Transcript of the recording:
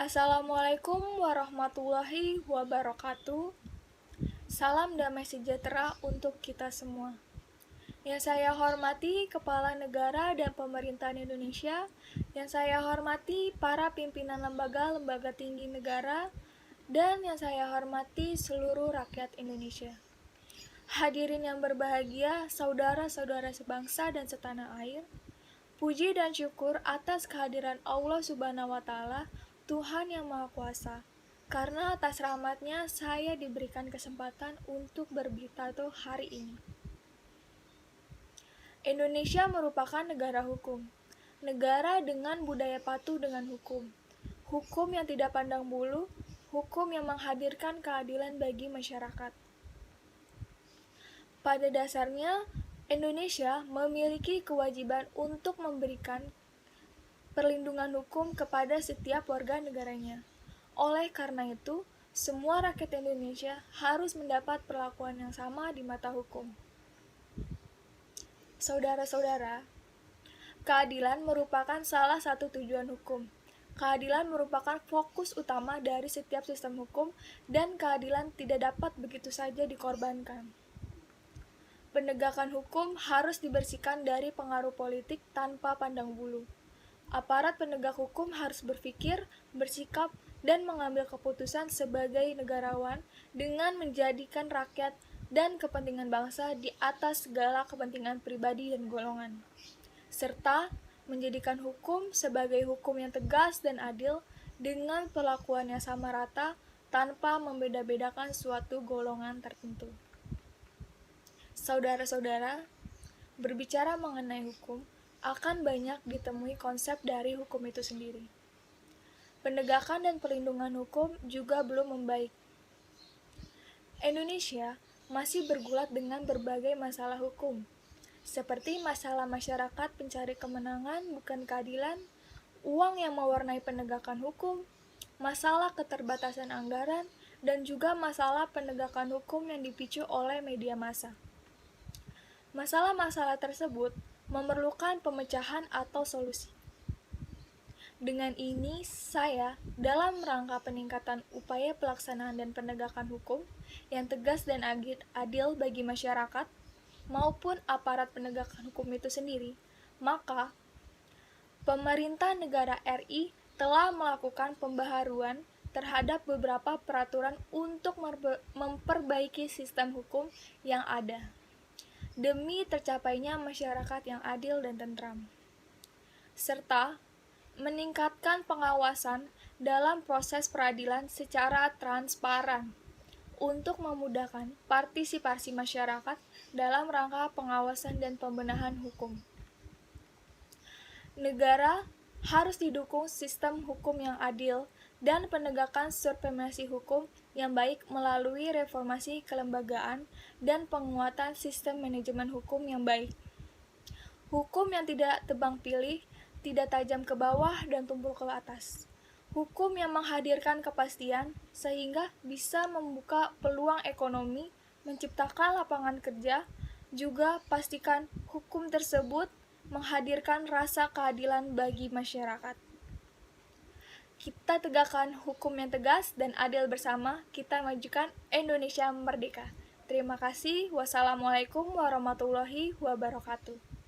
Assalamualaikum warahmatullahi wabarakatuh. Salam damai sejahtera untuk kita semua. Yang saya hormati Kepala Negara dan Pemerintahan Indonesia, yang saya hormati para pimpinan lembaga-lembaga tinggi negara, dan yang saya hormati seluruh rakyat Indonesia. Hadirin yang berbahagia, saudara-saudara sebangsa dan setanah air, puji dan syukur atas kehadiran Allah Subhanahu wa Ta'ala, Tuhan yang Maha Kuasa. Karena atas rahmatnya saya diberikan kesempatan untuk berbicara hari ini. Indonesia merupakan negara hukum. Negara dengan budaya patuh dengan hukum. Hukum yang tidak pandang bulu, hukum yang menghadirkan keadilan bagi masyarakat. Pada dasarnya, Indonesia memiliki kewajiban untuk memberikan perlindungan hukum kepada setiap warga negaranya. Oleh karena itu, semua rakyat Indonesia harus mendapat perlakuan yang sama di mata hukum. Saudara-saudara, keadilan merupakan salah satu tujuan hukum. Keadilan merupakan fokus utama dari setiap sistem hukum, dan keadilan tidak dapat begitu saja dikorbankan. Penegakan hukum harus dibersihkan dari pengaruh politik tanpa pandang bulu. Aparat penegak hukum harus berpikir, bersikap, dan mengambil keputusan sebagai negarawan dengan menjadikan rakyat dan kepentingan bangsa di atas segala kepentingan pribadi dan golongan, serta menjadikan hukum sebagai hukum yang tegas dan adil dengan perlakuan yang sama rata tanpa membeda-bedakan suatu golongan tertentu. Saudara-saudara, berbicara mengenai hukum, akan banyak ditemui konsep dari hukum itu sendiri. Penegakan dan perlindungan hukum juga belum membaik. Indonesia masih bergulat dengan berbagai masalah hukum, seperti masalah masyarakat pencari kemenangan bukan keadilan, uang yang mewarnai penegakan hukum, masalah keterbatasan anggaran, dan juga masalah penegakan hukum yang dipicu oleh media massa. Masalah-masalah tersebut memerlukan pemecahan atau solusi. Dengan ini, saya dalam rangka peningkatan upaya pelaksanaan dan penegakan hukum yang tegas dan adil bagi masyarakat maupun aparat penegakan hukum itu sendiri, maka pemerintah negara RI telah melakukan pembaharuan terhadap beberapa peraturan untuk memperbaiki sistem hukum yang ada, demi tercapainya masyarakat yang adil dan tentram, serta meningkatkan pengawasan dalam proses peradilan secara transparan untuk memudahkan partisipasi masyarakat dalam rangka pengawasan dan pembenahan hukum. Negara harus didukung sistem hukum yang adil dan penegakan supremasi hukum yang baik melalui reformasi kelembagaan dan penguatan sistem manajemen hukum yang baik. Hukum yang tidak tebang pilih, tidak tajam ke bawah dan tumpul ke atas. Hukum yang menghadirkan kepastian sehingga bisa membuka peluang ekonomi, menciptakan lapangan kerja, juga pastikan hukum tersebut menghadirkan rasa keadilan bagi masyarakat. Kita tegakkan hukum yang tegas dan adil bersama, kita majukan Indonesia merdeka. Terima kasih. Wassalamualaikum warahmatullahi wabarakatuh.